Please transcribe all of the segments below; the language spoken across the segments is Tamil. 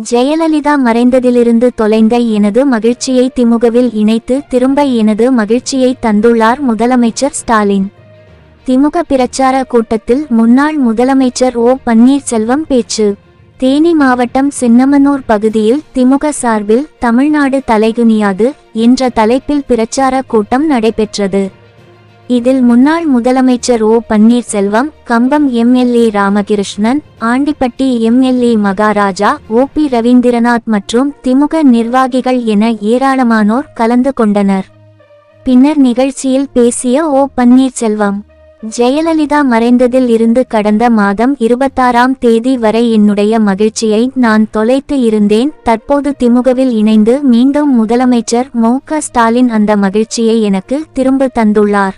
ஜெயலலிதா மறைந்ததிலிருந்து தொலைந்த எனது மகிழ்ச்சியை திமுகவில் இணைத்து திரும்ப எனது மகிழ்ச்சியை தந்துள்ளார் முதலமைச்சர் ஸ்டாலின். திமுக பிரச்சார கூட்டத்தில் முன்னாள் முதலமைச்சர் ஓ பன்னீர்செல்வம் பேச்சு. தேனி மாவட்டம் சின்னமனூர் பகுதியில் திமுக சார்பில் தமிழ்நாடு தலைகுனியாது என்ற தலைப்பில் பிரச்சார கூட்டம் நடைபெற்றது. இதில் முன்னாள் முதலமைச்சர் O Panneerselvam, Cumbum MLA Ramakrishnan, Andipatti MLA Maharaja, OP Raveendranath மற்றும் திமுக நிர்வாகிகள் என ஏராளமானோர் கலந்து கொண்டனர். பின்னர் நிகழ்ச்சியில் பேசிய ஓ பன்னீர்செல்வம், ஜெயலலிதா மறைந்ததில் இருந்து கடந்த மாதம் 26ஆம் தேதி வரை என்னுடைய மகிழ்ச்சியை நான் தொலைத்து இருந்தேன். தற்போது திமுகவில் இணைந்து மீண்டும் முதலமைச்சர் மு.க. ஸ்டாலின் அந்த மகிழ்ச்சியை எனக்கு திரும்ப தந்துள்ளார்.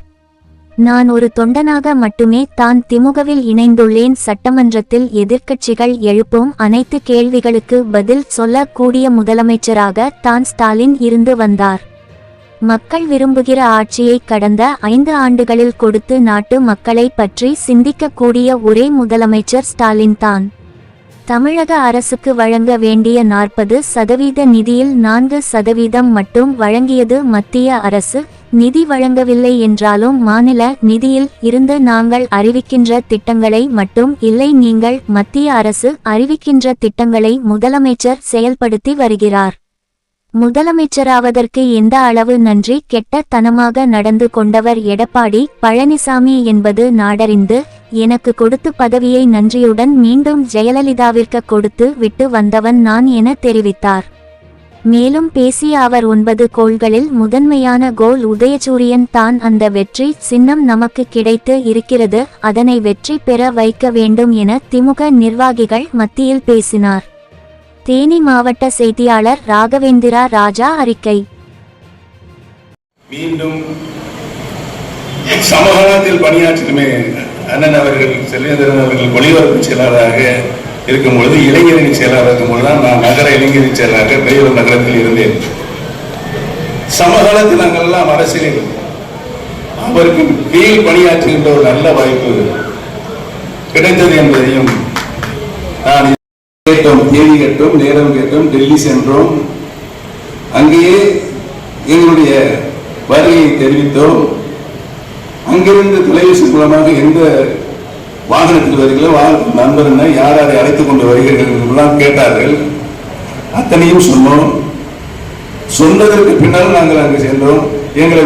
நான் ஒரு தொண்டனாக மட்டுமே தான் திமுகவில் இணைந்துள்ளேன். சட்டமன்றத்தில் எதிர்க்கட்சிகள் எழுப்பும் அனைத்து கேள்விகளுக்கு பதில் சொல்ல கூடிய முதலமைச்சராக தான் ஸ்டாலின் இருந்து வந்தார். மக்கள் விரும்புகிற ஆட்சியை கடந்த 5 ஆண்டுகளில் கொடுத்து நாட்டு மக்களை பற்றி சிந்திக்கக்கூடிய ஒரே முதலமைச்சர் ஸ்டாலின் தான். தமிழக அரசுக்கு வழங்க வேண்டிய 40% நிதியில் 4% மட்டும் வழங்கியது மத்திய அரசு. நிதி வழங்கவில்லை என்றாலும் மாநில நிதியில் இருந்து நாங்கள் அறிவிக்கின்ற திட்டங்களை மட்டும் இல்லை, நீங்கள் மத்திய அரசு அறிவிக்கின்ற திட்டங்களை முதலமைச்சர் செயல்படுத்தி வருகிறார். முதலமைச்சராவதற்கு எந்த அளவு நன்றி கெட்ட தனமாக நடந்து கொண்டவர் எடப்பாடி பழனிசாமி என்பது நாடறிந்து, எனக்கு கொடுத்து பதவியை நன்றியுடன் மீண்டும் ஜெயலலிதாவிற்கு கொடுத்து விட்டு வந்தவன் நான் என தெரிவித்தார். மேலும் பேசிய அவர் 9 கோல்களில் முதன்மையான கோல் உதயசூரியன் தான். அந்த வெற்றி சின்னம் நமக்கு கிடைத்து இருக்கிறது, அதனை வெற்றி பெற வைக்க வேண்டும் என திமுக நிர்வாகிகள் மத்தியில் பேசினார். தேனி மாவட்ட செய்தியாளர் ராகவேந்திரா ராஜா அறிக்கை. மீண்டும் சமகாலத்தில் பணியாற்றுமே அண்ணன் அவர்கள், செல்வேந்திரன் அவர்கள் ஒளிபரப்பு செயலாளராக இருக்கும்பொழுது, இளைஞரணி செயலாளர் இருக்கும்போது தான் நான் நகர இளைஞரணி செயலாளராக பெரியவர் நகரத்தில் இருந்தேன். சமகாலத்தில் நாங்கள் எல்லாம் அரசியலில் அவருக்கு கீழ் பணியாற்றுகின்ற ஒரு நல்ல வாய்ப்பு கிடைத்தது என்பதையும் நான் கேட்டோம். தேதி கேட்டோம், நேரம் கேட்டோம், டெல்லி சென்றோம். அங்கேயே எங்களுடைய வருகையை தெரிவித்தோம். அங்கிருந்து தொலைபேசி மூலமாக எந்த வாகனத்தில் வருகிறீர்களோ, நண்பர் என்ன, யார் யாரை அழைத்துக் கொண்டு வருகிறீர்கள் கேட்டார்கள். அத்தனையும் சொன்னோம். சொன்னதற்கு பின்னால் நாங்கள் அங்கு சென்றோம். எங்களை